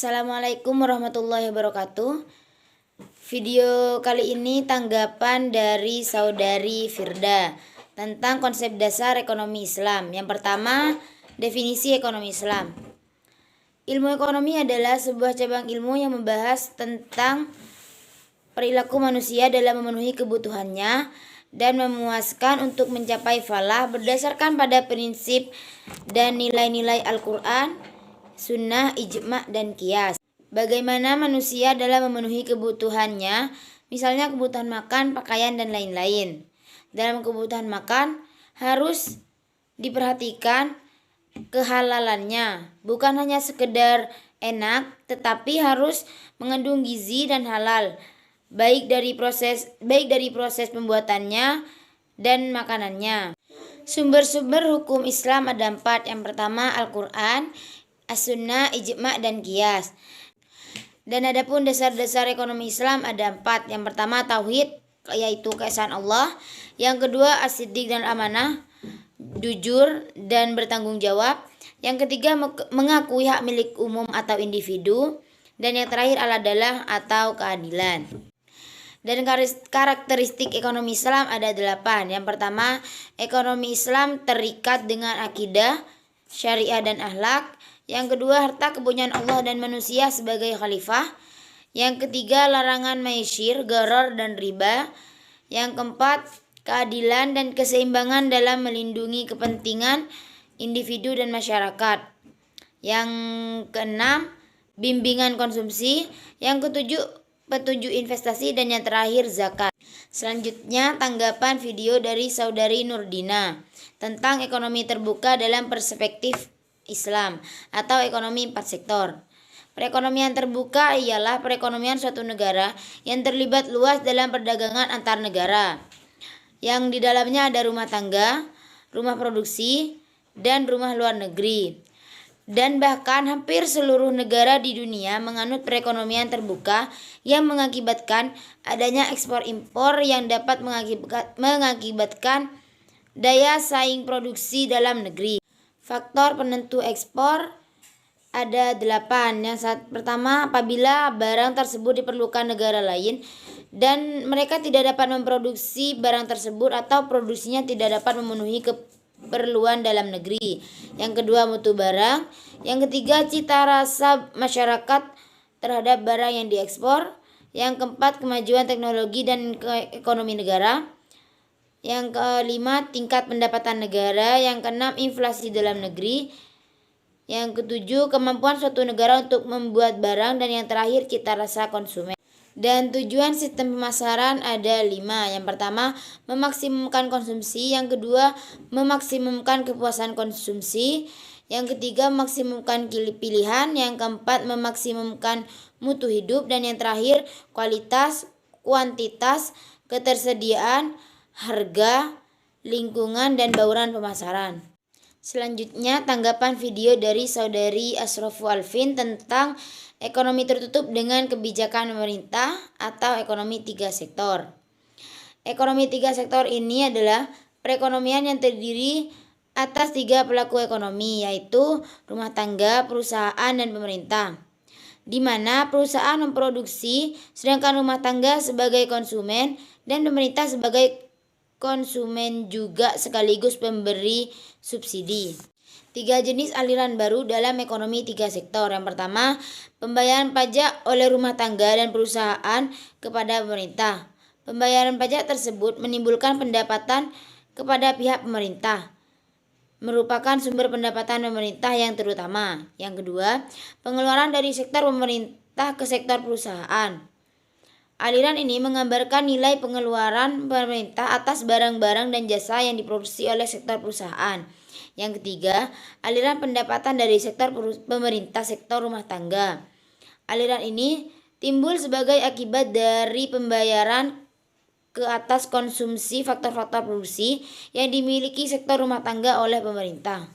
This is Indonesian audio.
Assalamualaikum warahmatullahi wabarakatuh. Video kali ini tanggapan dari saudari Firda tentang konsep dasar ekonomi Islam. Yang pertama, definisi ekonomi Islam. Ilmu ekonomi adalah sebuah cabang ilmu yang membahas tentang perilaku manusia dalam memenuhi kebutuhannya dan memuaskan untuk mencapai falah berdasarkan pada prinsip dan nilai-nilai Al-Quran, sunnah, ijma, dan qiyas. Bagaimana manusia dalam memenuhi kebutuhannya, misalnya kebutuhan makan, pakaian, dan lain-lain. Dalam kebutuhan makan harus diperhatikan kehalalannya, bukan hanya sekedar enak, tetapi harus mengandung gizi dan halal, baik dari proses pembuatannya dan makanannya. Sumber-sumber hukum Islam ada 4. Yang pertama Al-Quran, As-Sunnah, Ijma, dan Qiyas. Dan adapun dasar-dasar ekonomi Islam ada 4. Yang pertama Tauhid, yaitu keesaan Allah. Yang kedua As-Siddiq dan amanah, jujur dan bertanggung jawab. Yang ketiga mengakui hak milik umum atau individu. Dan yang terakhir al-adalah atau keadilan. Dan karakteristik ekonomi Islam ada 8. Yang pertama, ekonomi Islam terikat dengan akidah, syariah, dan akhlak. Yang kedua, harta kepunyaan Allah dan manusia sebagai khalifah. Yang ketiga, larangan maisir, gharar, dan riba. Yang keempat, keadilan dan keseimbangan dalam melindungi kepentingan individu dan masyarakat. Yang keenam, bimbingan konsumsi. Yang ketujuh, petunjuk investasi. Dan yang terakhir, zakat. Selanjutnya, tanggapan video dari saudari Nurdina tentang ekonomi terbuka dalam perspektif Islam atau ekonomi 4 sektor. Perekonomian terbuka ialah perekonomian suatu negara yang terlibat luas dalam perdagangan antar negara, yang di dalamnya ada rumah tangga, rumah produksi, dan rumah luar negeri. Dan bahkan hampir seluruh negara di dunia menganut perekonomian terbuka yang mengakibatkan adanya ekspor impor yang dapat mengakibatkan daya saing produksi dalam negeri. Faktor penentu ekspor ada 8. Yang pertama, apabila barang tersebut diperlukan negara lain dan mereka tidak dapat memproduksi barang tersebut atau produksinya tidak dapat memenuhi keperluan dalam negeri. Yang kedua, mutu barang. Yang ketiga, cita rasa masyarakat terhadap barang yang diekspor. Yang keempat, kemajuan teknologi dan ekonomi negara. Yang kelima, tingkat pendapatan negara. Yang keenam, inflasi dalam negeri. Yang ketujuh, kemampuan suatu negara untuk membuat barang. Dan yang terakhir, cita rasa konsumen. Dan tujuan sistem pemasaran ada 5. Yang pertama, memaksimumkan konsumsi. Yang kedua, memaksimumkan kepuasan konsumsi. Yang ketiga, memaksimumkan pilihan. Yang keempat, memaksimumkan mutu hidup. Dan yang terakhir, kualitas, kuantitas, ketersediaan, harga, lingkungan, dan bauran pemasaran. Selanjutnya, tanggapan video dari saudari Asrofu Alvin tentang ekonomi tertutup dengan kebijakan pemerintah atau ekonomi 3 sektor. Ekonomi 3 sektor ini adalah perekonomian yang terdiri atas 3 pelaku ekonomi, yaitu rumah tangga, perusahaan, dan pemerintah, di mana perusahaan memproduksi sedangkan rumah tangga sebagai konsumen dan pemerintah sebagai konsumen juga sekaligus pemberi subsidi. 3 jenis aliran baru dalam ekonomi 3 sektor. Yang pertama, pembayaran pajak oleh rumah tangga dan perusahaan kepada pemerintah. Pembayaran pajak tersebut menimbulkan pendapatan kepada pihak pemerintah, merupakan sumber pendapatan pemerintah yang terutama. Yang kedua, pengeluaran dari sektor pemerintah ke sektor perusahaan. Aliran ini menggambarkan nilai pengeluaran pemerintah atas barang-barang dan jasa yang diproduksi oleh sektor perusahaan. Yang ketiga, aliran pendapatan dari sektor pemerintah sektor rumah tangga. Aliran ini timbul sebagai akibat dari pembayaran ke atas konsumsi faktor-faktor produksi yang dimiliki sektor rumah tangga oleh pemerintah.